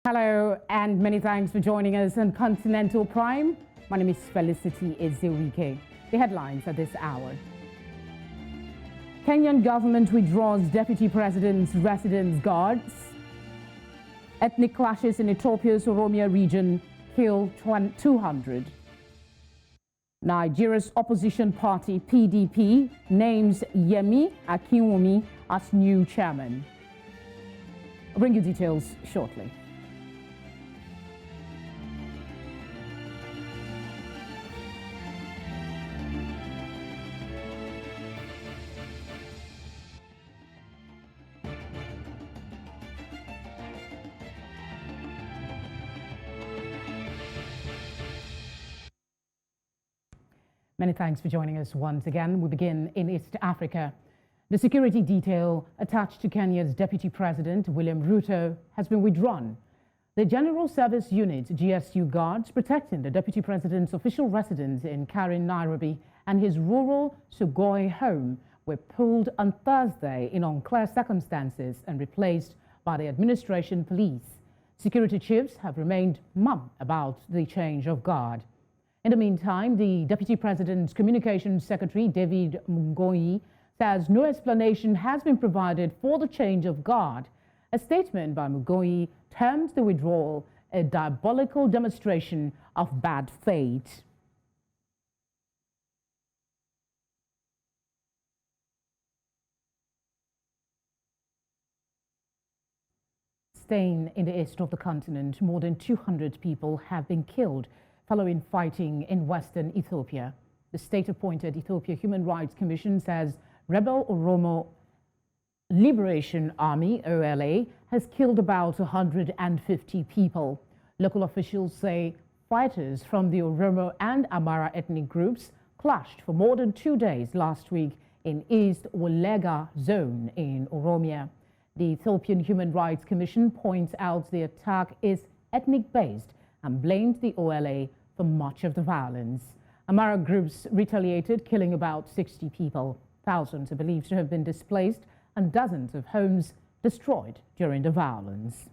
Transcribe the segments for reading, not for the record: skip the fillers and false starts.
Hello and many thanks for joining us on Continental Prime. My name is Felicity Ezewike. The headlines at this hour. Kenyan government withdraws deputy president's residence guards. Ethnic clashes in Ethiopia's Oromia region kill 200. Nigeria's opposition party PDP names Yemi Akinwumi as new chairman. I'll bring you details shortly. Many thanks for joining us once again. We begin in East Africa. The security detail attached to Kenya's Deputy President, William Ruto, has been withdrawn. The General Service Unit, GSU guards protecting the Deputy President's official residence in Karin, Nairobi, and his rural Sugoi home were pulled on Thursday in unclear circumstances and replaced by the administration police. Security chiefs have remained mum about the change of guard. In the meantime, the Deputy President's Communications Secretary, David Mungoyi, says no explanation has been provided for the change of guard. A statement by Mungoyi termed the withdrawal a diabolical demonstration of bad faith. Staying in the east of the continent, more than 200 people have been killed following fighting in western Ethiopia. The state-appointed Ethiopia Human Rights Commission says rebel Oromo Liberation Army, OLA, has killed about 150 people. Local officials say fighters from the Oromo and Amara ethnic groups clashed for more than 2 days last week in East Wolega zone in Oromia. The Ethiopian Human Rights Commission points out the attack is ethnic-based and blamed the OLA for much of the violence. Amara groups retaliated, killing about 60 people. Thousands are believed to have been displaced and dozens of homes destroyed during the violence.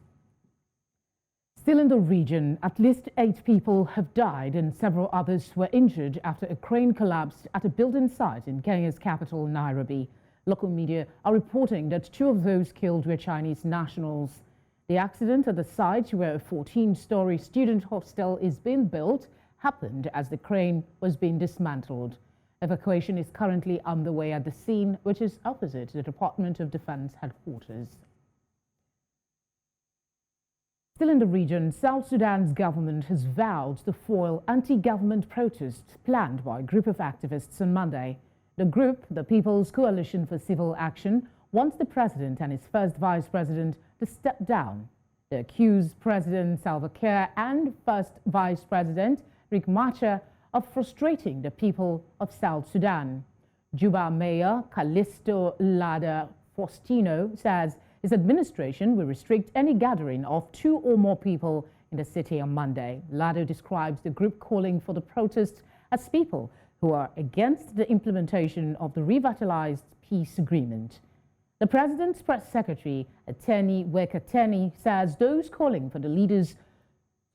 Still in the region, at least 8 people have died and several others were injured after a crane collapsed at a building site in Kenya's capital, Nairobi. Local media are reporting that 2 of those killed were Chinese nationals. The accident at the site where a 14-story student hostel is being built happened as the crane was being dismantled. Evacuation is currently underway at the scene, which is opposite the Department of Defense headquarters. Still in the region, South Sudan's government has vowed to foil anti-government protests planned by a group of activists on Monday. The group, the People's Coalition for Civil Action, wants the president and his first vice president to step down. They accuse President Salva Kiir and first vice president Riek Machar of frustrating the people of South Sudan. Juba Mayor Callisto Lada Faustino says his administration will restrict any gathering of 2 or more people in the city on Monday. Lado describes the group calling for the protests as people who are against the implementation of the revitalized peace agreement. The president's press secretary, Attorney Wekateni, says those calling for the leaders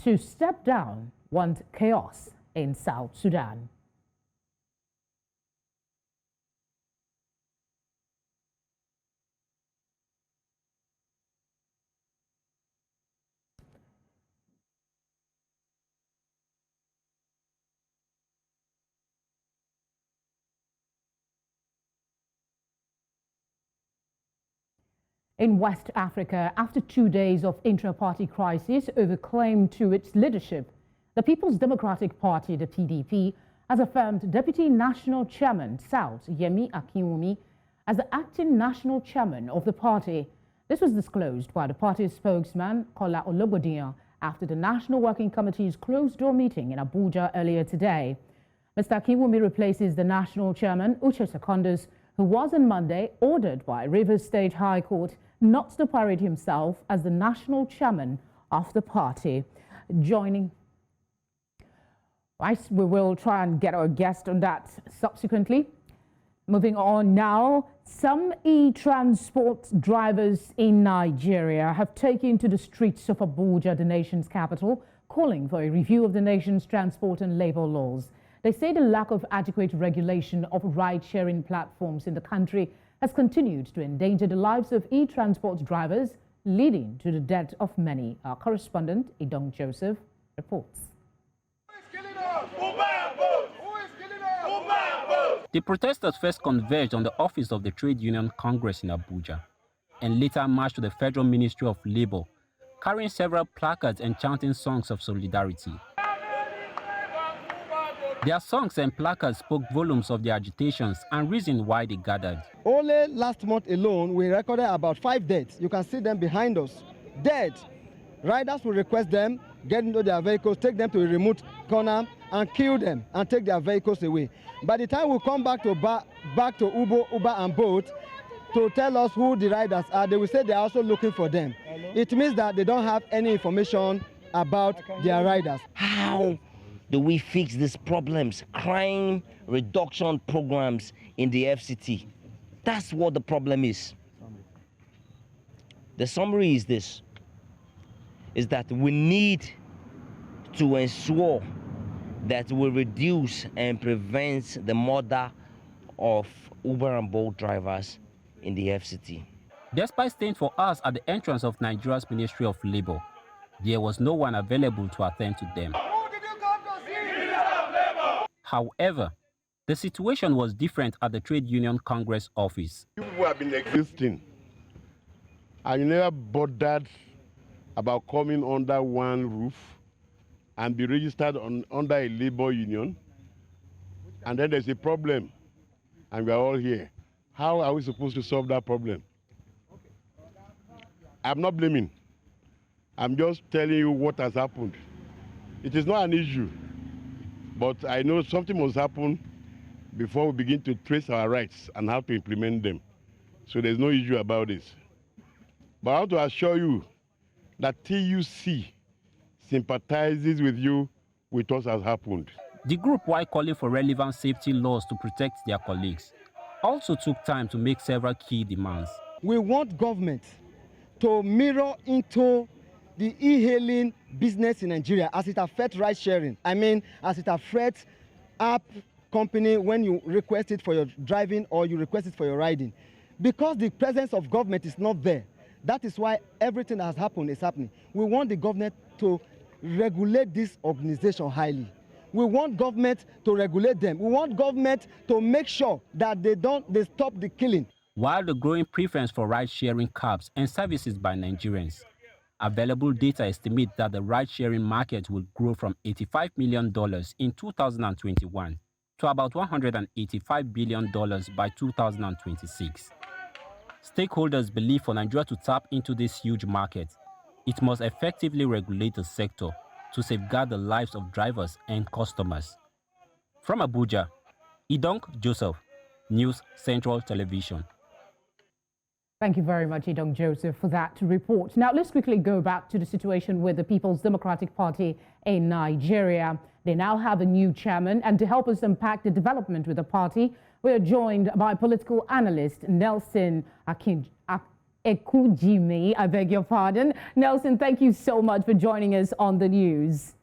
to step down want chaos in South Sudan. In West Africa, after 2 days of intra-party crisis over claim to its leadership, the People's Democratic Party, the PDP, has affirmed Deputy National Chairman South Yemi Akinwumi as the acting national chairman of the party. This was disclosed by the party's spokesman, Kola Olobodiyan, after the National Working Committee's closed-door meeting in Abuja earlier today. Mr. Akinwumi replaces the national chairman, Uche Secondus, who was on Monday ordered by Rivers State High Court not to parade himself as the national chairman of the party. Joining us, we will try and get our guest on that subsequently. Moving on now, some e-transport drivers in Nigeria have taken to the streets of Abuja, the nation's capital, calling for a review of the nation's transport and labor laws. They say the lack of adequate regulation of ride-sharing platforms in the country has continued to endanger the lives of e-transport drivers, leading to the death of many. Our correspondent, Idong Joseph, reports. The protesters first converged on the office of the Trade Union Congress in Abuja and later marched to the Federal Ministry of Labor, carrying several placards and chanting songs of solidarity. Their songs and placards spoke volumes of their agitations and reason why they gathered. Only last month alone, we recorded about 5 deaths. You can see them behind us, dead. Riders will request them, get into their vehicles, take them to a remote corner and kill them and take their vehicles away. By the time we come back to Uber and Bolt to tell us who the riders are, they will say they are also looking for them. Hello? It means that they don't have any information about their riders. How do we fix these problems? Crime reduction programs in the FCT. That's what the problem is. The summary is this, is that we need to ensure that we reduce and prevent the murder of Uber and Bolt drivers in the FCT. Despite staying for us at the entrance of Nigeria's Ministry of Labor, there was no one available to attend to them. However, the situation was different at the Trade Union Congress office. People have been existing, and you never bothered about coming under one roof and be registered under a labor union, and then there's a problem, and we are all here. How are we supposed to solve that problem? I'm not blaming. I'm just telling you what has happened. It is not an issue, but I know something must happen before we begin to trace our rights and how to implement them. So there's no issue about this. But I want to assure you that TUC sympathizes with you with what has happened. The group, while calling for relevant safety laws to protect their colleagues, also took time to make several key demands. We want government to mirror into the e-hailing business in Nigeria as it affects ride sharing. I mean, as it affects app company when you request it for your driving or you request it for your riding. Because the presence of government is not there, that is why everything that has happened is happening. We want the government to regulate this organization highly. We want government to regulate them. We want government to make sure that they stop the killing. While the growing preference for ride-sharing cabs and services by Nigerians, available data estimate that the ride-sharing market will grow from $85 million in 2021 to about $185 billion by 2026. Stakeholders believe for Nigeria to tap into this huge market, it must effectively regulate the sector to safeguard the lives of drivers and customers. From Abuja, Idong Joseph, News Central Television. Thank you very much, Idong Joseph, for that report. Now, let's quickly go back to the situation with the People's Democratic Party in Nigeria. They now have a new chairman, and to help us unpack the development with the party, we are joined by political analyst Nelson Ekujimi. I beg your pardon. Nelson, thank you so much for joining us on the news.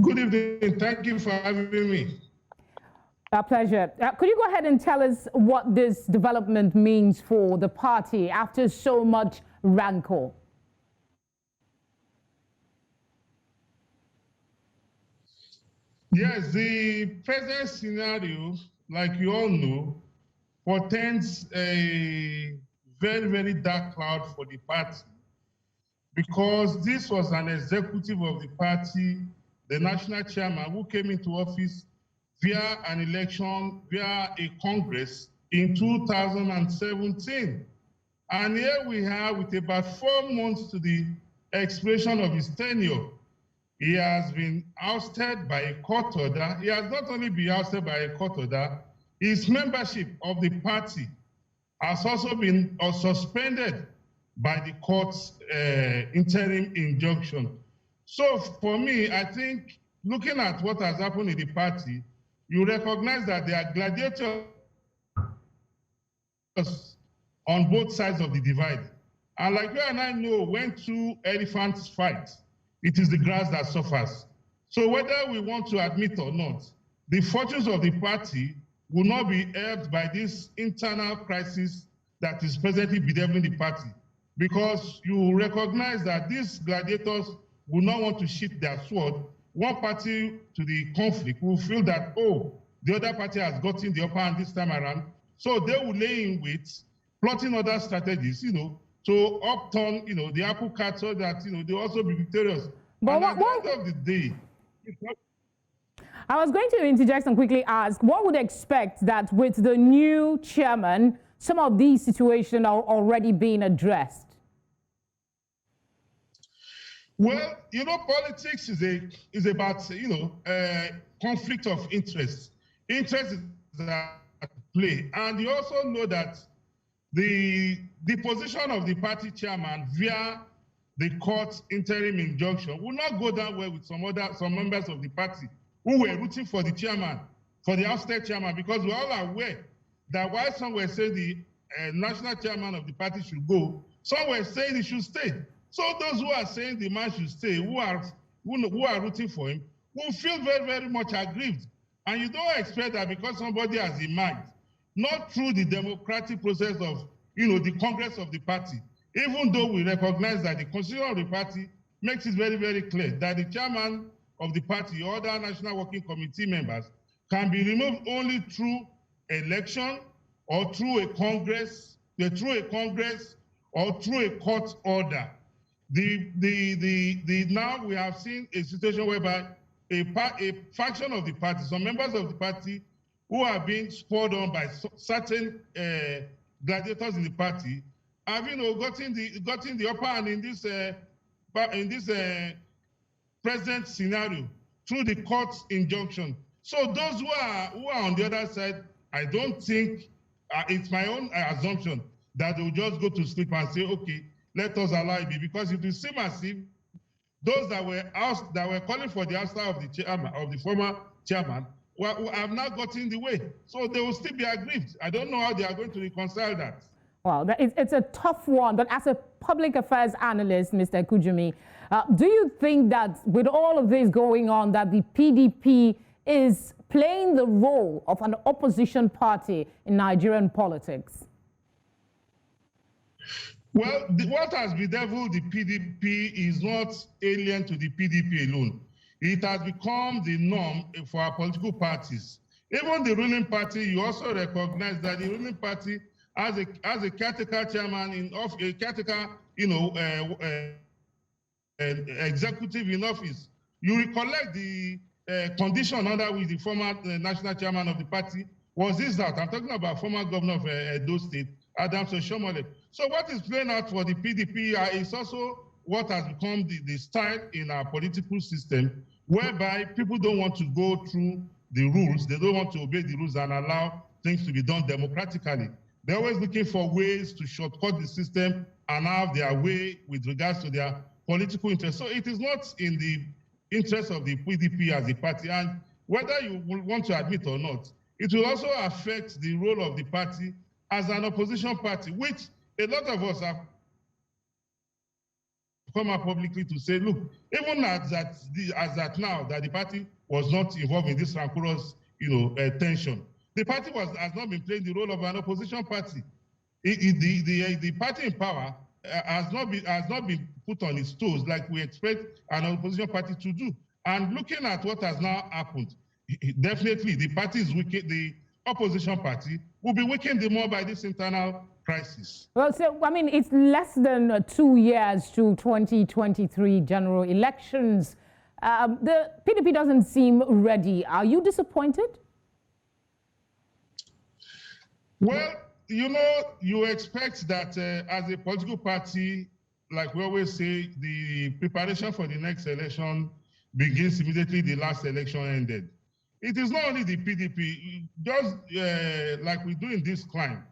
Good evening. Thank you for having me. Our pleasure. Could you go ahead and tell us what this development means for the party after so much rancor? Yes, the present scenario, like you all know, portends a very, very dark cloud for the party, because this was an executive of the party, the national chairman, who came into office via an election, via a Congress in 2017. And here we are with about 4 months to the expiration of his tenure. He has been ousted by a court order. He has not only been ousted by a court order, his membership of the party has also been suspended by the court's interim injunction. So for me, I think looking at what has happened in the party, you recognize that there are gladiators on both sides of the divide. And like you and I know, when two elephants fight, it is the grass that suffers. So whether we want to admit or not, the fortunes of the party will not be helped by this internal crisis that is presently bedeviling the party, because you recognize that these gladiators will not want to sheath their sword. One party to the conflict will feel that, oh, the other party has gotten the upper hand this time around, so they will lay in wait, plotting other strategies, to upturn, the apple cart so that, they also be victorious. But and at the end of the day, I was going to interject and quickly ask, what would expect that with the new chairman, some of these situations are already being addressed? Well, politics is about, conflict of interest. Interest is at play. And you also know that the position of the party chairman via the court interim injunction will not go down well with some members of the party who were rooting for the chairman, for the ousted chairman, because we're all aware that while some were saying the national chairman of the party should go, some were saying he should stay. So those who are saying the man should stay, who are rooting for him, will feel very, very much aggrieved. And you don't expect that because somebody has emerged, not through the democratic process of, the Congress of the party, even though we recognize that the constitution of the party makes it very, very clear that the chairman of the party or other national working committee members can be removed only through election or through a Congress, or through a court order. Now we have seen a situation whereby a faction of the party, some members of the party who are being spurred on by certain gladiators in the party, have gotten the upper hand in this present scenario through the court's injunction. So those who are on the other side, I don't think it's my own assumption that they will just go to sleep and say, okay, let us allow it be, because it will seem as if those that were calling for the ouster of the former chairman have not gotten in the way. So they will still be aggrieved. I don't know how they are going to reconcile that. Well, it's a tough one, but as a public affairs analyst, Mr. Kujumi, do you think that with all of this going on, that the PDP is playing the role of an opposition party in Nigerian politics? Well, what has bedeviled the PDP is not alien to the PDP alone. It has become the norm for our political parties. Even the ruling party, you also recognize that the ruling party has a caretaker chairman a caretaker, executive in office. You recollect the condition under which the former national chairman of the party was this out. I'm talking about former governor of Edo State, Adams Oshomole. So what is playing out for the PDP is also what has become the style in our political system, whereby people don't want to go through the rules. They don't want to obey the rules and allow things to be done democratically. They're always looking for ways to shortcut the system and have their way with regards to their political interests. So it is not in the interest of the PDP as a party. And whether you want to admit or not, it will also affect the role of the party as an opposition party, which a lot of us have come out publicly to say, look, even as that now that the party was not involved in this rancorous, tension, the party has not been playing the role of an opposition party. The party in power has not been put on its toes like we expect an opposition party to do. And looking at what has now happened, definitely the party is weak. The opposition party will be weakened the more by this internal crisis. Well, so, I mean, it's less than 2 years to 2023 general elections. The PDP doesn't seem ready. Are you disappointed? Well, you expect that as a political party, like we always say, the preparation for the next election begins immediately the last election ended. It is not only the PDP, just like we do in this climb,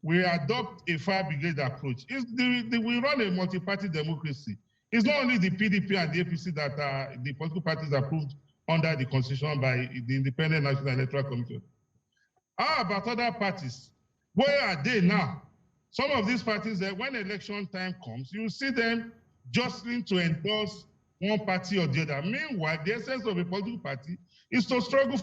we adopt a fire brigade approach. We run a multi-party democracy. It's not only the PDP and the APC that are the political parties approved under the Constitution by the Independent National Electoral Commission. How about other parties? Where are they now? Some of these parties, when election time comes, you see them jostling to endorse one party or the other. Meanwhile, the essence of a political party is to struggle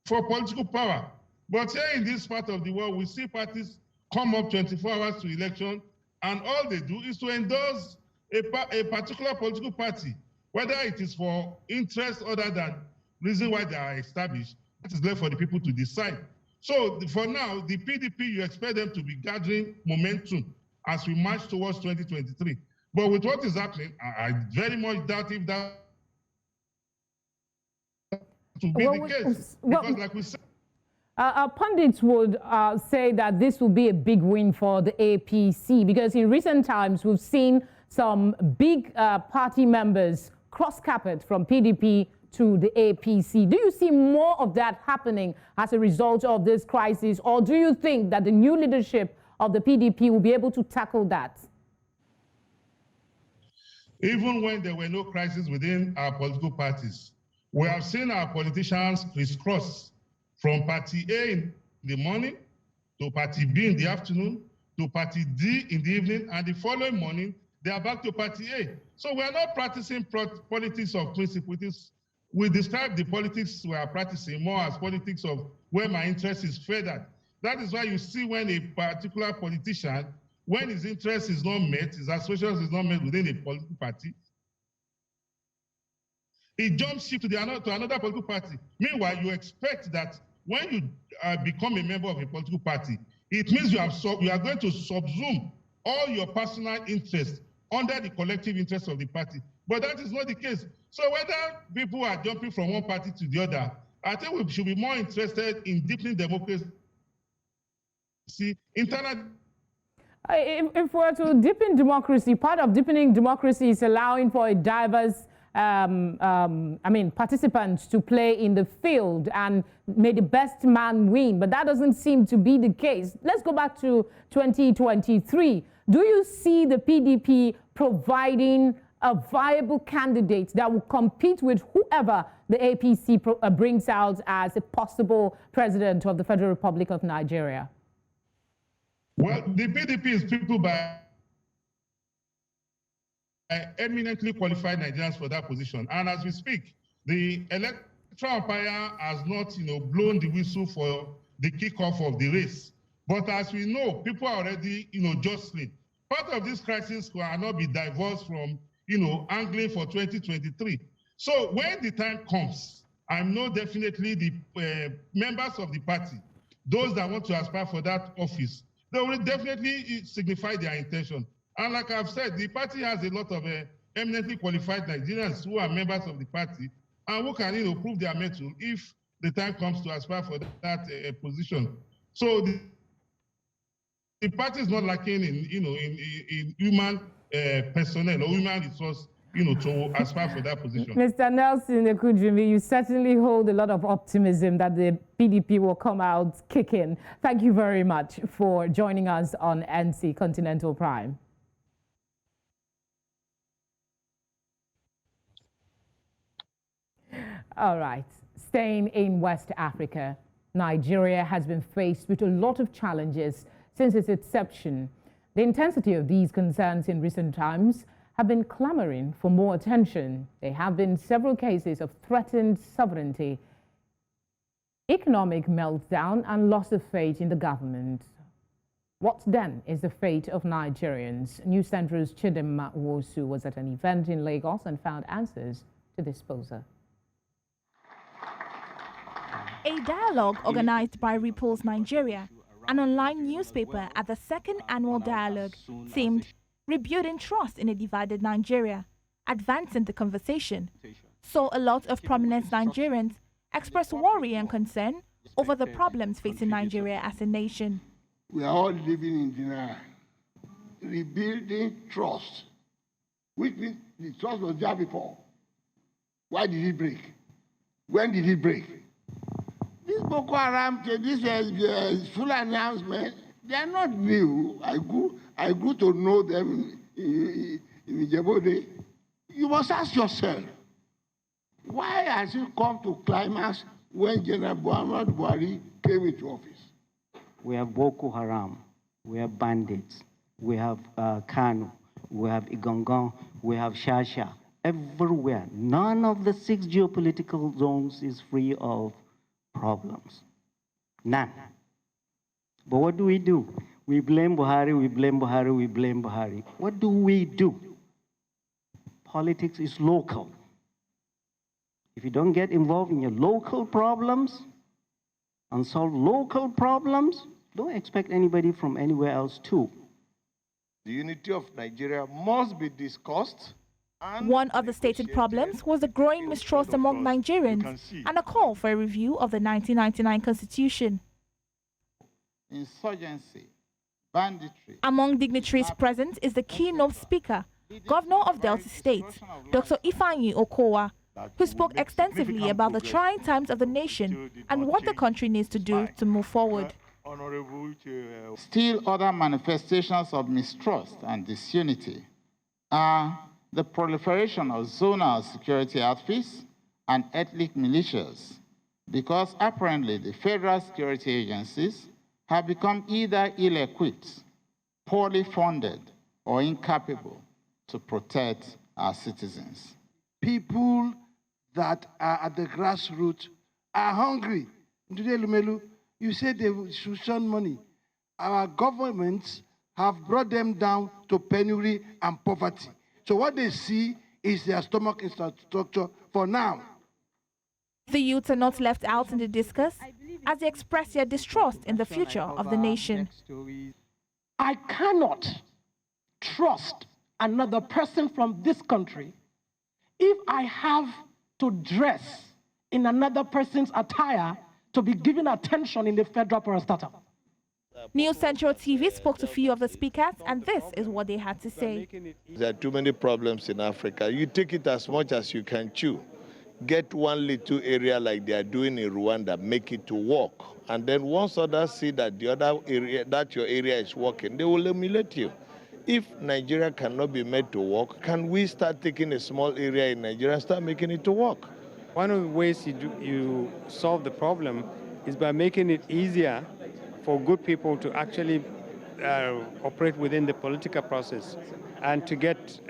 for political power. But here in this part of the world, we see parties come up 24 hours to election, and all they do is to endorse a particular political party, whether it is for interest other than reason why they are established. That is left for the people to decide. So for now, the PDP, you expect them to be gathering momentum as we march towards 2023. But with what is happening, I very much doubt if that to be the case. Because like we said, pundits would say that this will be a big win for the APC, because in recent times we've seen some big party members cross-carpet from PDP to the APC. Do you see more of that happening as a result of this crisis, or do you think that the new leadership of the PDP will be able to tackle that? Even when there were no crises within our political parties, we have seen our politicians crisscross from party A in the morning to party B in the afternoon to party D in the evening, and the following morning they are back to party A. So we are not practicing politics of principle. We describe the politics we are practicing more as politics of where my interest is feathered. That is why you see when a particular politician, when his interest is not met, his aspirations is not met within a political party, he jumps ship to another political party. Meanwhile, you expect that when you become a member of a political party, it means you are going to subsume all your personal interests under the collective interest of the party. But that is not the case. So whether people are jumping from one party to the other, I think we should be more interested in deepening democracy. Internal. If we're to deepen democracy, part of deepening democracy is allowing for a diverse participants to play in the field, and may the best man win. But that doesn't seem to be the case. Let's go back to 2023. Do you see the PDP providing a viable candidate that will compete with whoever the APC brings out as a possible president of the Federal Republic of Nigeria? Well, the PDP is people by eminently qualified Nigerians for that position. And as we speak, the electoral umpire has not, blown the whistle for the kickoff of the race. But as we know, people are already, jostling. Part of this crisis cannot be divorced from, angling for 2023. So when the time comes, I know definitely the members of the party, those that want to aspire for that office, they will definitely signify their intention. And like I've said, the party has a lot of eminently qualified Nigerians who are members of the party and who can, prove their mettle if the time comes to aspire for that position. So the party is not lacking in human personnel or human resource, to aspire for that position. Mr. Nelson Ekujimi, you certainly hold a lot of optimism that the PDP will come out kicking. Thank you very much for joining us on NC Continental Prime. All right, staying in West Africa, Nigeria has been faced with a lot of challenges since its inception. The intensity of these concerns in recent times have been clamoring for more attention. There have been several cases of threatened sovereignty, economic meltdown, and loss of faith in the government. What then is the fate of Nigerians? News Central's Chidimma Wosu was at an event in Lagos and found answers to this poser. A dialogue organized by Repulse Nigeria, an online newspaper at the second annual dialogue, themed Rebuilding Trust in a Divided Nigeria, advancing the conversation, saw a lot of prominent Nigerians express worry and concern over the problems facing Nigeria as a nation. We are all living in denial. Rebuilding trust, which means the trust was there before. Why did it break? When did it break? This Boko Haram, this full announcement, they are not new. I grew to know them in Djibouti. You must ask yourself, Why has it come to climax when General Muhammad Buhari came into office? We have Boko Haram, we have bandits, we have Kano, we have Igongon, we have Shasha. Everywhere, none of the 6 geopolitical zones is free of problems. None. But what do? We blame Buhari, we blame Buhari, we blame Buhari. What do? Politics is local. If you don't get involved in your local problems and solve local problems, don't expect anybody from anywhere else to. The unity of Nigeria must be discussed. One of the stated problems was the growing mistrust among Nigerians and a call for a review of the 1999 Constitution. Insurgency, banditry. Among dignitaries present is the keynote speaker, Governor of Delta State, Dr. Ifeanyi Okowa, who spoke extensively about the trying times of the nation and what the country needs to do to move forward. Still other manifestations of mistrust and disunity are the proliferation of zonal security outfits and ethnic militias, because apparently the federal security agencies have become either ill-equipped, poorly funded, or incapable to protect our citizens. People that are at the grassroots are hungry. Today, Lumelu, you said they should shun money. Our governments have brought them down to penury and poverty. So what they see is their stomach infrastructure for now. The youths are not left out in the discourse as they express their distrust in the future of the nation. I cannot trust another person from this country if I have to dress in another person's attire to be given attention in the federal parastatal. News Central TV spoke to a few of the speakers, and this is what they had to say. There are too many problems in Africa. You take it as much as you can chew. Get one little area like they are doing in Rwanda, make it to work. And then once others see that the other area, that your area is working, they will emulate you. If Nigeria cannot be made to work, can we start taking a small area in Nigeria and start making it to work? One of the ways you solve the problem is by making it easier for good people to actually operate within the political process and to get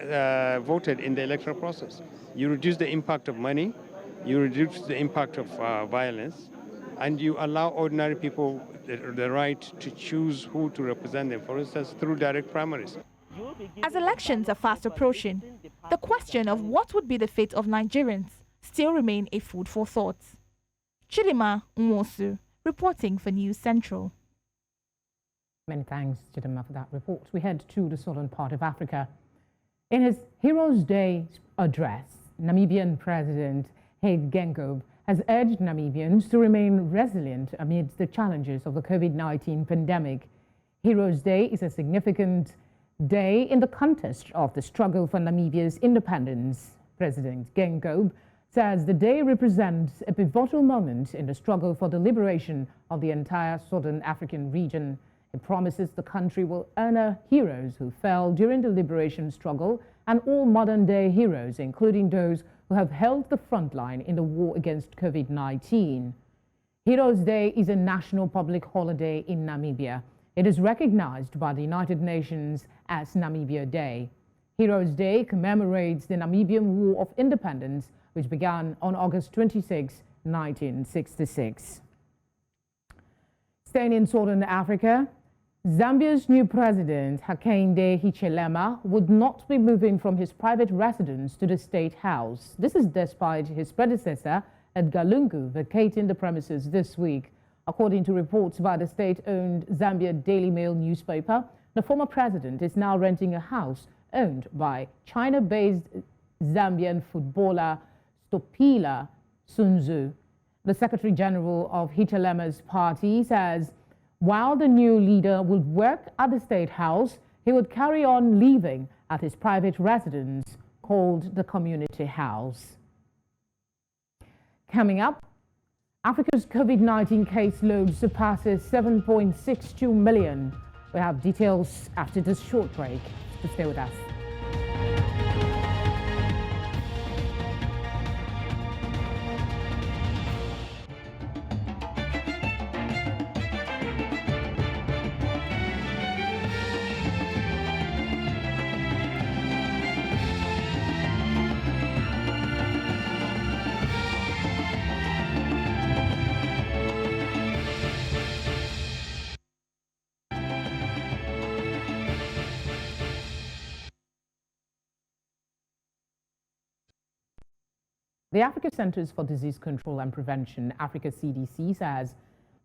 voted in the electoral process. You reduce the impact of money, you reduce the impact of violence, and you allow ordinary people the right to choose who to represent them, for instance, through direct primaries. As elections are fast approaching, the question of what would be the fate of Nigerians still remain a food for thought. Chidima Nwosu, reporting for News Central. Many thanks, Chidima, for that report. We head to the southern part of Africa. In his Heroes' Day address, Namibian President Hage Geingob has urged Namibians to remain resilient amidst the challenges of the COVID-19 pandemic. Heroes' Day is a significant day in the context of the struggle for Namibia's independence. President Geingob says the day represents a pivotal moment in the struggle for the liberation of the entire southern African region. It promises the country will honor heroes who fell during the liberation struggle and all modern-day heroes, including those who have held the front line in the war against COVID-19. Heroes' Day is a national public holiday in Namibia. It is recognized by the United Nations as Namibia Day. Heroes' Day commemorates the Namibian War of Independence, which began on August 26, 1966. Staying in southern Africa, Zambia's new president, Hakainde Hichilema, would not be moving from his private residence to the State House. This is despite his predecessor, Edgar Lungu, vacating the premises this week. According to reports by the state-owned Zambia Daily Mail newspaper, the former president is now renting a house owned by China-based Zambian footballer Stopila Sunzu. The Secretary General of Hichilema's party says while the new leader would work at the State House, he would carry on living at his private residence called the Community House. Coming up, Africa's COVID-19 caseload surpasses 7.62 million. We have details after this short break. So stay with us. The Africa Centers for Disease Control and Prevention, Africa CDC, says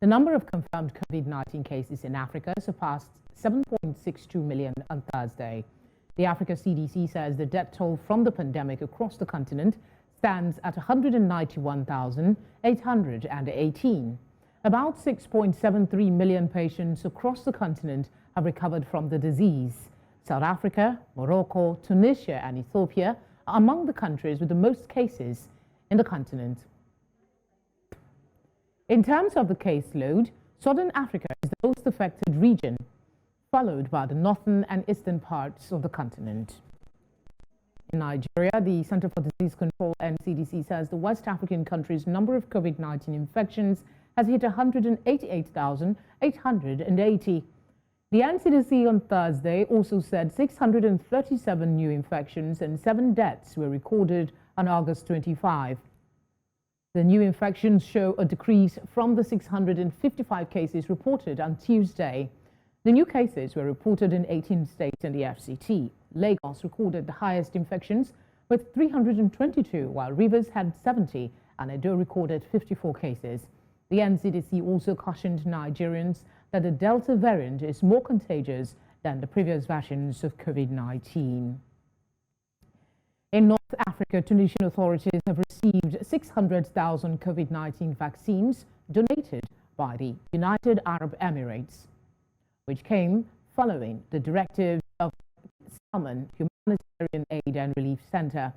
the number of confirmed COVID-19 cases in Africa surpassed 7.62 million on Thursday. The Africa CDC says the death toll from the pandemic across the continent stands at 191,818. About 6.73 million patients across the continent have recovered from the disease. South Africa, Morocco, Tunisia and Ethiopia are among the countries with the most cases in the continent. In terms of the caseload, Southern Africa is the most affected region, followed by the northern and eastern parts of the continent. In Nigeria, the Center for Disease Control and CDC says the West African country's number of COVID-19 infections has hit 188,880. The NCDC on Thursday also said 637 new infections and 7 deaths were recorded on August 25. The new infections show a decrease from the 655 cases reported on Tuesday. The new cases were reported in 18 states and the FCT. Lagos recorded the highest infections with 322, while Rivers had 70 and Edo recorded 54 cases. The NCDC also cautioned Nigerians that the Delta variant is more contagious than the previous versions of COVID-19. In North Africa, Tunisian authorities have received 600,000 COVID-19 vaccines donated by the United Arab Emirates, which came following the directive of Salman Humanitarian Aid and Relief Center.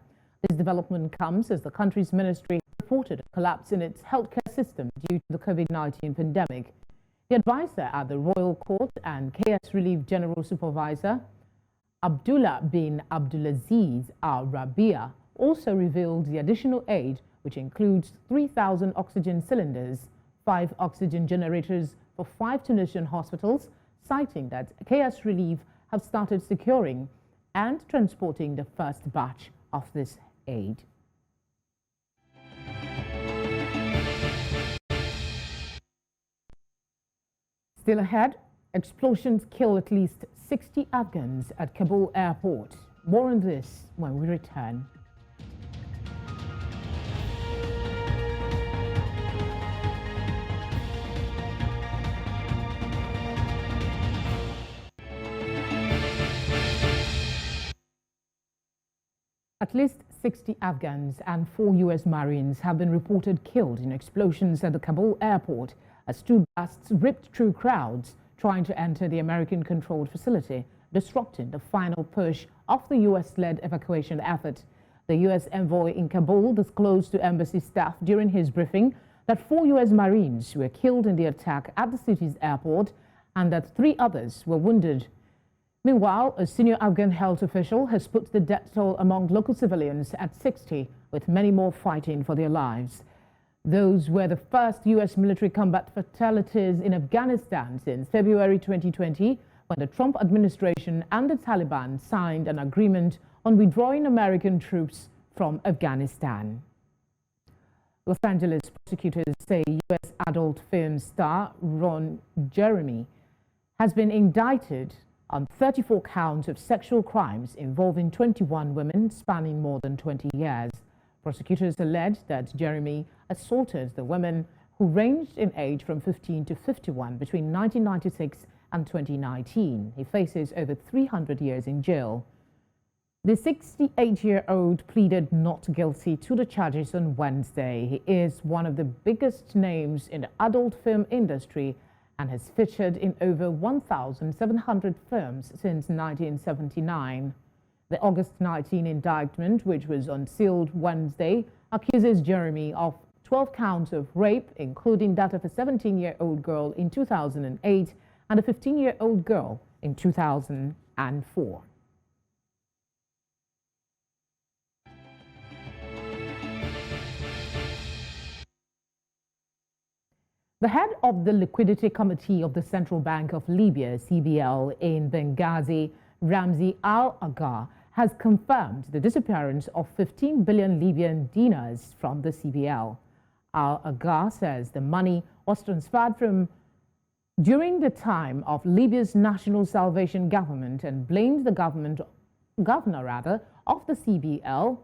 This development comes as the country's ministry reported a collapse in its healthcare system due to the COVID-19 pandemic. The advisor at the Royal Court and KS Relief General Supervisor, Abdullah bin Abdulaziz Al-Rabia, also revealed the additional aid, which includes 3,000 oxygen cylinders, 5 oxygen generators for 5 Tunisian hospitals, citing that KS Relief have started securing and transporting the first batch of this aid. Still ahead, explosions kill at least 60 Afghans at Kabul airport. More on this when we return. At least 60 Afghans and 4 U.S. Marines have been reported killed in explosions at the Kabul airport as 2 blasts ripped through crowds trying to enter the American-controlled facility, disrupting the final push of the U.S.-led evacuation effort. The U.S. envoy in Kabul disclosed to embassy staff during his briefing that 4 U.S. Marines were killed in the attack at the city's airport and that 3 others were wounded. Meanwhile, a senior Afghan health official has put the death toll among local civilians at 60, with many more fighting for their lives. Those were the first U.S. military combat fatalities in Afghanistan since February 2020, when the Trump administration and the Taliban signed an agreement on withdrawing American troops from Afghanistan. Los Angeles prosecutors say U.S. adult film star Ron Jeremy has been indicted on 34 counts of sexual crimes involving 21 women spanning more than 20 years. Prosecutors allege that Jeremy assaulted the women who ranged in age from 15 to 51 between 1996 and 2019. He faces over 300 years in jail. The 68-year-old pleaded not guilty to the charges on Wednesday. He is one of the biggest names in the adult film industry and has featured in over 1,700 films since 1979. The August 19 indictment, which was unsealed Wednesday, accuses Jeremy of 12 counts of rape, including that of a 17-year-old girl in 2008 and a 15-year-old girl in 2004. The head of the Liquidity Committee of the Central Bank of Libya, CBL, in Benghazi, Ramzi Al-Agha, has confirmed the disappearance of 15 billion Libyan dinars from the CBL. Al-Agha says the money was transferred from during the time of Libya's National Salvation Government and blamed the governor of the CBL,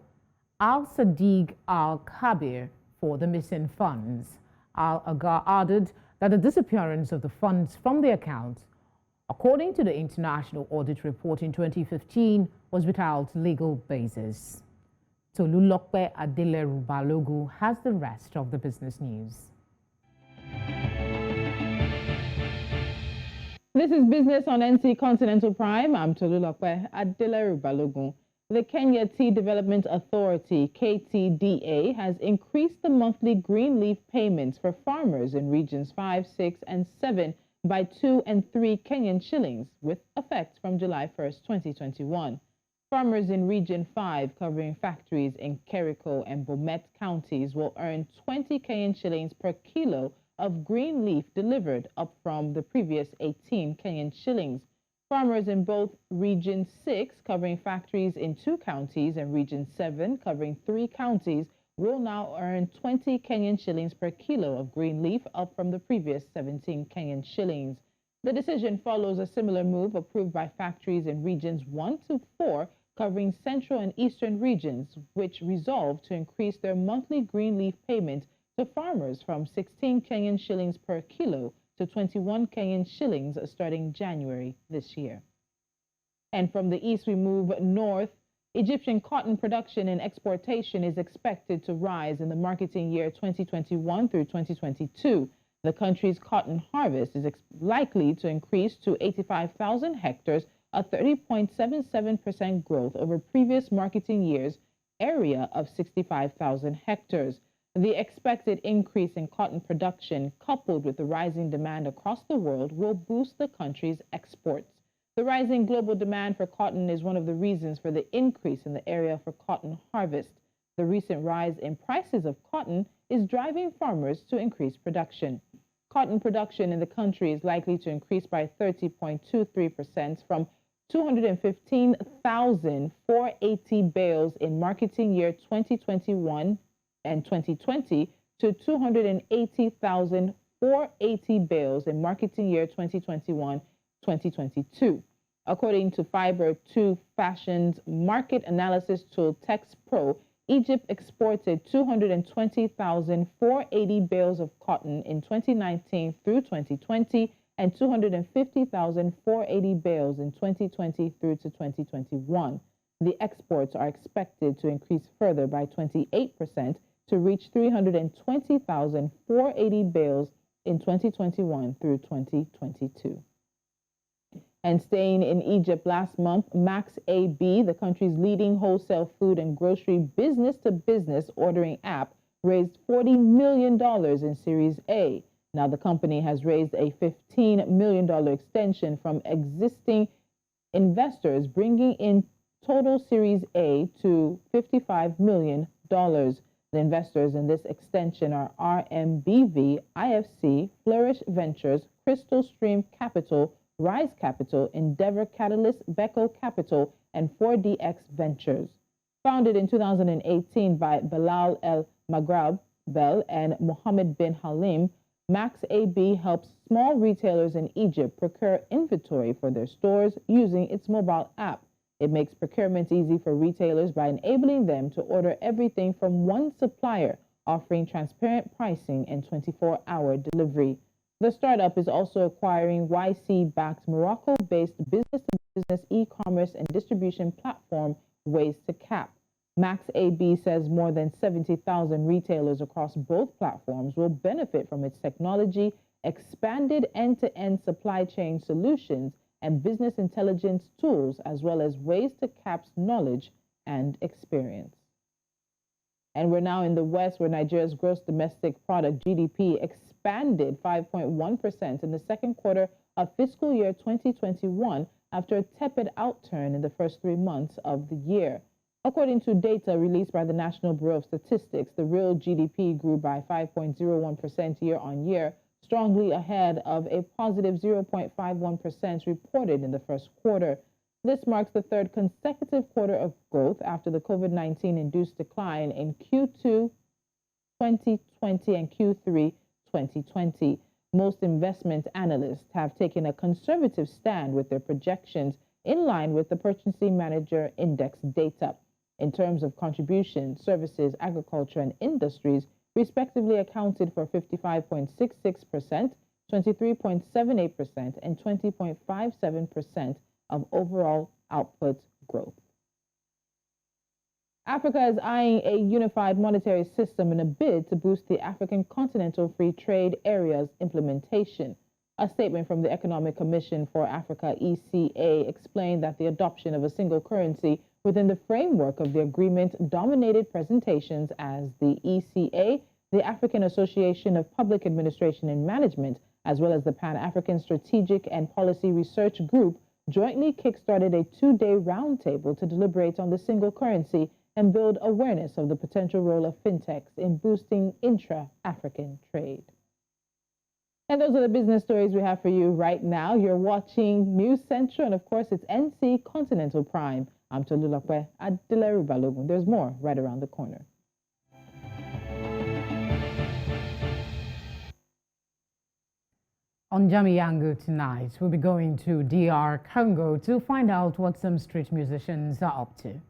Al-Sadiq Al-Kabir for the missing funds. Al-Agar added that the disappearance of the funds from the account, according to the International Audit Report in 2015, was without legal basis. Tolulokpe Adeleru Balogu has the rest of the business news. This is Business on NC Continental Prime. I'm Tolulokpe Adeleru Balogu. The Kenya Tea Development Authority, KTDA, has increased the monthly green leaf payments for farmers in regions 5, 6, and 7 by 2 and 3 Kenyan shillings, with effect from July 1st, 2021. Farmers in Region 5, covering factories in Kericho and Bomet counties, will earn 20 Kenyan shillings per kilo of green leaf delivered, up from the previous 18 Kenyan shillings. Farmers in both Region 6, covering factories in 2 counties, and Region 7, covering 3 counties, will now earn 20 Kenyan shillings per kilo of green leaf, up from the previous 17 Kenyan shillings. The decision follows a similar move approved by factories in Regions 1 to 4, covering central and eastern regions, which resolved to increase their monthly green leaf payment to farmers from 16 Kenyan shillings per kilo to 21 Kenyan shillings starting January this year. And from the east we move north. Egyptian cotton production and exportation is expected to rise in the marketing year 2021 through 2022. The country's cotton harvest is likely to increase to 85,000 hectares, a 30.77% growth over previous marketing year's area of 65,000 hectares. The expected increase in cotton production, coupled with the rising demand across the world, will boost the country's exports. The rising global demand for cotton is one of the reasons for the increase in the area for cotton harvest. The recent rise in prices of cotton is driving farmers to increase production. Cotton production in the country is likely to increase by 30.23% from 215,480 bales in marketing year 2021 and 2020 to 280,480 bales in marketing year 2021-2022. According to Fiber 2 Fashion's market analysis tool TexPro, Egypt exported 220,480 bales of cotton in 2019 through 2020 and 250,480 bales in 2020 through to 2021. The exports are expected to increase further by 28% to reach 320,480 bales in 2021 through 2022. And staying in Egypt last month, Max AB, the country's leading wholesale food and grocery business-to-business ordering app, raised $40 million in Series A. Now the company has raised a $15 million extension from existing investors, bringing in total Series A to $55 million. The investors in this extension are RMBV, IFC, Flourish Ventures, Crystal Stream Capital, Rise Capital, Endeavor Catalyst, Beko Capital, and 4DX Ventures. Founded in 2018 by Bilal El Maghrab Bel and Mohammed bin Halim, Max AB helps small retailers in Egypt procure inventory for their stores using its mobile app. It makes procurement easy for retailers by enabling them to order everything from one supplier, offering transparent pricing and 24-hour delivery. The startup is also acquiring YC-backed Morocco-based business-to-business e-commerce and distribution platform Ways to Cap. Max AB says more than 70,000 retailers across both platforms will benefit from its technology, expanded end-to-end supply chain solutions, and business intelligence tools, as well as Ways to Cap's knowledge and experience. And we're now in the West, where Nigeria's gross domestic product, GDP, expanded 5.1% in the second quarter of fiscal year 2021 after a tepid outturn in the first 3 months of the year. According to data released by the National Bureau of Statistics, the real GDP grew by 5.01% year-on-year, strongly ahead of a positive 0.51% reported in the first quarter. This marks the third consecutive quarter of growth after the COVID-19-induced decline in Q2 2020 and Q3 2020. Most investment analysts have taken a conservative stand with their projections in line with the Purchasing Manager Index data. In terms of contribution, services, agriculture, and industries respectively accounted for 55.66%, 23.78%, and 20.57% of overall output growth. Africa is eyeing a unified monetary system in a bid to boost the African Continental Free Trade Area's implementation. A statement from the Economic Commission for Africa, ECA, explained that the adoption of a single currency within the framework of the agreement dominated presentations as the ECA, the African Association of Public Administration and Management, as well as the Pan-African Strategic and Policy Research Group, jointly kickstarted a two-day roundtable to deliberate on the single currency and build awareness of the potential role of fintechs in boosting intra-African trade. And those are the business stories we have for you right now. You're watching News Central, and of course, it's NC Continental Prime. I'm Tolulokwe Adileru Balogun. There's more right around the corner. On Jamiyango tonight, we'll be going to DR Congo to find out what some street musicians are up to.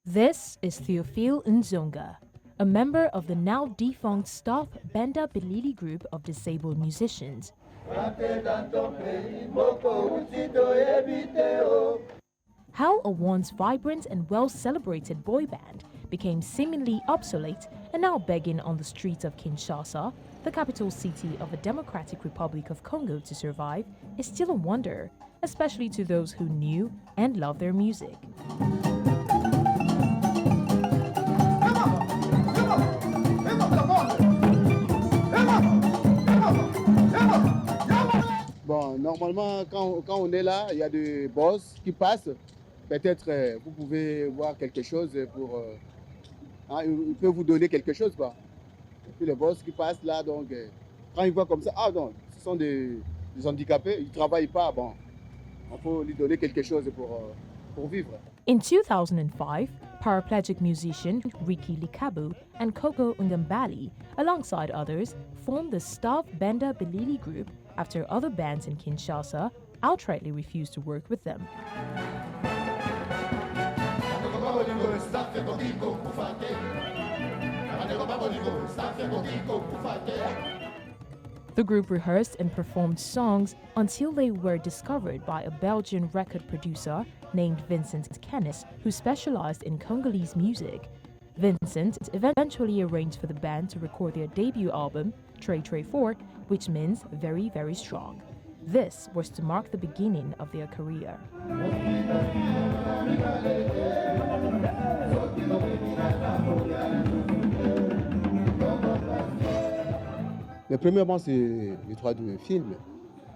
This is Theophile Nzonga, a member of the now defunct Staff Benda Bilili group of disabled musicians. How a once vibrant and well-celebrated boy band became seemingly obsolete and now begging on the streets of Kinshasa, the capital city of the Democratic Republic of Congo, to survive is still a wonder, especially to those who knew and loved their music. Bon, normalement, quand on est là, il y a des boss qui passent. Peut-être vous pouvez voir quelque chose pour... il peut vous donner quelque chose, quoi. Et puis les boss qui passent là, donc, quand ils voient comme ça, ah non, ce sont des handicapés, ils ne travaillent pas, bon, il faut lui donner quelque chose pour vivre. In 2005, paraplegic musician Ricky Likabu and Coco Ngambali, alongside others, formed the Staff Benda Bilili group after other bands in Kinshasa outrightly refused to work with them. The group rehearsed and performed songs until they were discovered by a Belgian record producer named Vincent Kennis, who specialized in Congolese music. Vincent eventually arranged for the band to record their debut album, Trey Trey 4, which means very, very strong. This was to mark the beginning of their career. Mais premièrement, c'est les droits du film,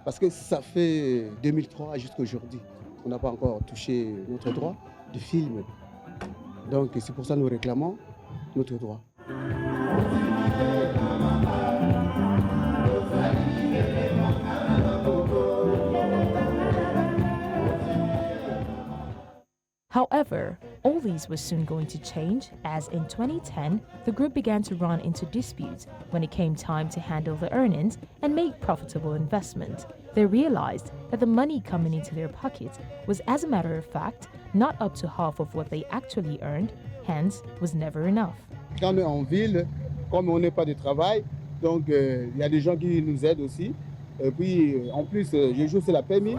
parce que ça fait 2003 jusqu'à aujourd'hui. On n'a pas encore touché notre droit de film. Donc c'est pour ça que nous réclamons notre droit. However, all these was soon going to change, as in 2010, the group began to run into disputes when it came time to handle the earnings and make profitable investment. They realized that the money coming into their pockets was, as a matter of fact, not up to half of what they actually earned, hence was never enough. Quand on est en ville, comme on n'est pas de travail, donc il y a des gens qui nous aident aussi. Et puis en plus, je joue sur la PMI.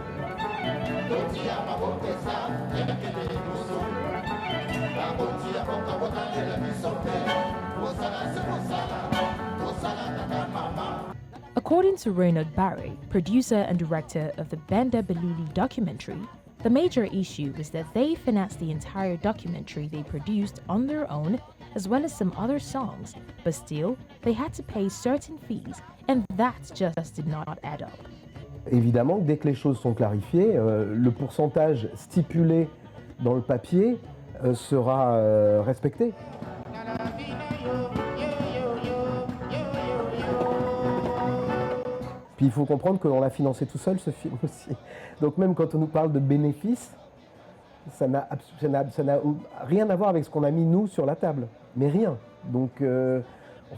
According to Reynald Barry, producer and director of the Benda Bilili documentary, the major issue was that they financed the entire documentary they produced on their own, as well as some other songs, but still, they had to pay certain fees, and that just did not add up. Évidemment, dès que les choses sont clarifiées, le pourcentage stipulé dans le papier sera respecté. Puis il faut comprendre qu'on l'a financé tout seul, ce film aussi. Donc même quand on nous parle de bénéfices, Ça n'a rien à voir avec ce qu'on a mis nous sur la table, mais rien. Donc, je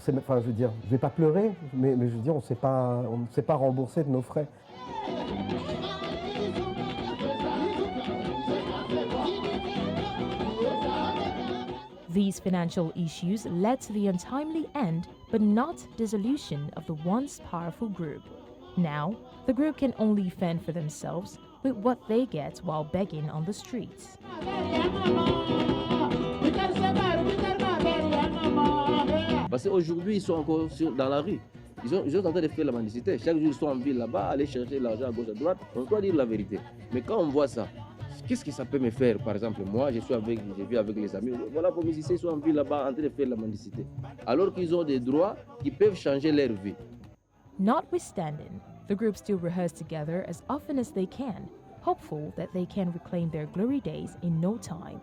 veux dire, je vais pas pleurer, mais je veux dire, on ne s'est pas remboursé de nos frais. These financial issues led to the untimely end, but not dissolution, of the once powerful group. Now, the group can only fend for themselves with what they get while begging on the streets. Parce qu'aujourd'hui, ils sont encore dans la rue. Ils sont en train de faire la mendicité. Chaque jour, ils sont en ville là-bas, aller chercher l'argent à gauche, à droite. On doit dire la vérité. Mais quand on voit ça, qu'est-ce que ça peut me faire? Par exemple, moi, je vis avec les amis. Voilà, vos musiciens sont en ville là-bas en train de faire la mendicité. Alors qu'ils ont des droits qui peuvent changer leur vie. Notwithstanding, the group still rehearse together as often as they can, hopeful that they can reclaim their glory days in no time.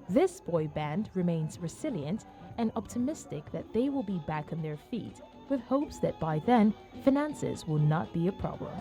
This boy band remains resilient and optimistic that they will be back on their feet, with hopes that by then, finances will not be a problem.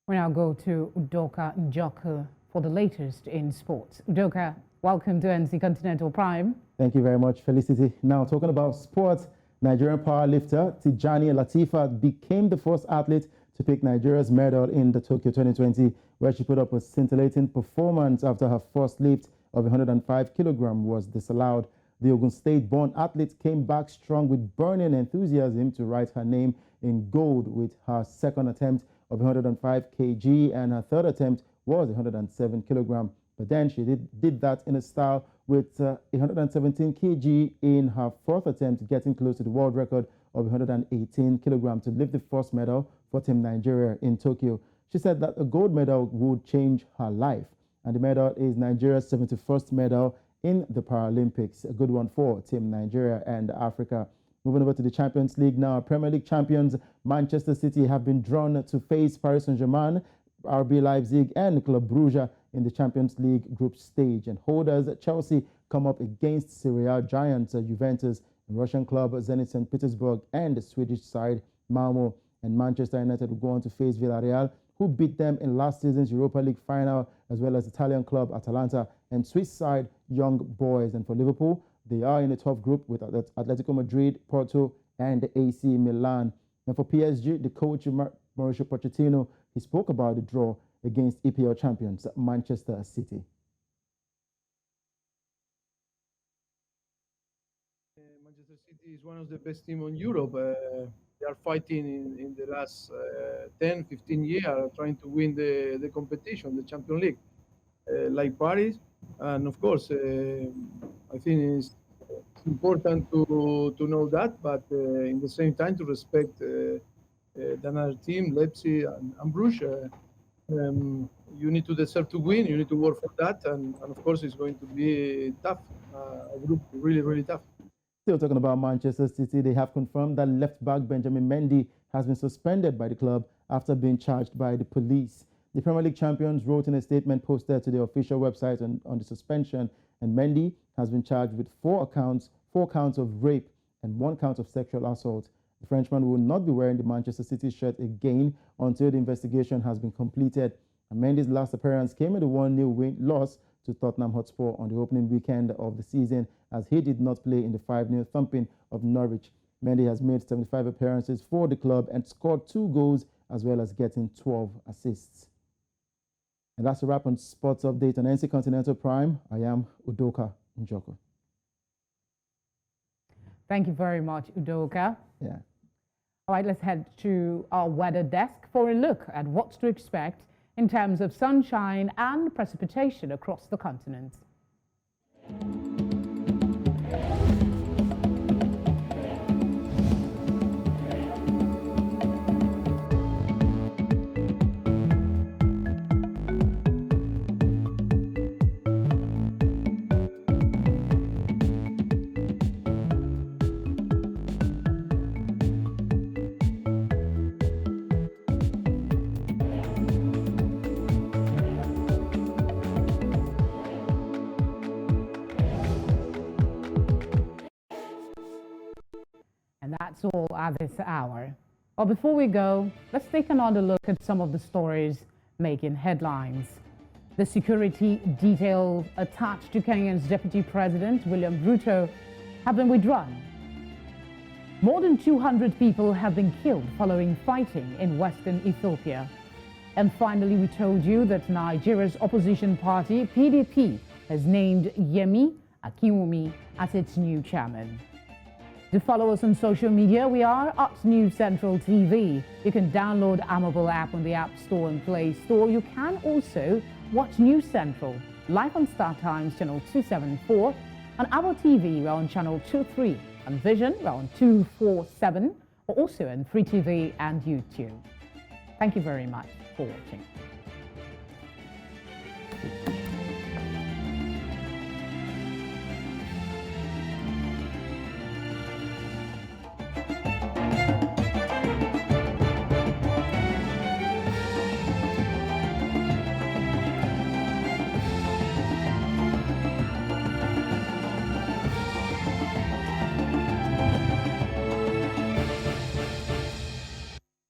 We now go to Udoka Njoku for the latest in sports. Udoka, welcome to NC Continental Prime. Thank you very much, Felicity. Now, talking about sports, Nigerian powerlifter Tijani Latifa became the first athlete to pick Nigeria's medal in the Tokyo 2020, where she put up a scintillating performance after her first lift of 105 kilograms was disallowed. The Ogun State-born athlete came back strong with burning enthusiasm to write her name in gold with her second attempt of 105 kg, and her third attempt was 107 kilograms. But then she did that in a style with 117 kg in her fourth attempt, getting close to the world record of 118 kilograms to lift the first medal for Team Nigeria in Tokyo. She said that a gold medal would change her life, and the medal is Nigeria's 71st medal in the Paralympics. A good one for Team Nigeria and Africa. Moving over to the Champions League now, Premier League champions Manchester City have been drawn to face Paris Saint-Germain, RB Leipzig and Club Brugge in the Champions League group stage. And holders Chelsea come up against Serie A giants Juventus, and Russian club Zenit St. Petersburg, and the Swedish side Malmo. And Manchester United will go on to face Villarreal, who beat them in last season's Europa League final, as well as Italian club Atalanta and Swiss side Young Boys. And for Liverpool, they are in a tough group with Atletico Madrid, Porto, and AC Milan. And for PSG, the coach Mauricio Pochettino, he spoke about the draw against EPL champions Manchester City. Manchester City is one of the best teams in Europe. They are fighting in the last 10, 15 years, trying to win the competition, the Champions League, like Paris. And of course, I think it's important to know that, but in the same time to respect another team, Leipzig and Bruges. You need to deserve to win. You need to work for that, and of course, it's going to be tough. A group really, really tough. Still talking about Manchester City, they have confirmed that left-back Benjamin Mendy has been suspended by the club after being charged by the police. The Premier League champions wrote in a statement posted to the official website on the suspension, and Mendy has been charged with four counts of rape and 1 count of sexual assault. The Frenchman will not be wearing the Manchester City shirt again until the investigation has been completed. And Mendy's last appearance came in a 1-0 loss to Tottenham Hotspur on the opening weekend of the season, as he did not play in the 5-0 thumping of Norwich. Mendy has made 75 appearances for the club and scored 2 goals, as well as getting 12 assists. And that's a wrap on Sports Update on NC Continental Prime. I am Udoka Njoku. Thank you very much, Udoka. Yeah. All right, let's head to our weather desk for a look at what to expect in terms of sunshine and precipitation across the continent. That's all at this hour. But before we go, let's take another look at some of the stories making headlines. The security details attached to Kenya's Deputy President, William Ruto, have been withdrawn. More than 200 people have been killed following fighting in western Ethiopia. And finally, we told you that Nigeria's opposition party, PDP, has named Yemi Akinwumi as its new chairman. To follow us on social media, we are at News Central TV. You can download our mobile app on the App Store and Play Store. You can also watch News Central live on Star Times channel 274. On Apple TV, we're on channel 23. On Vision, we're on 247. We're also on Free TV and YouTube. Thank you very much for watching.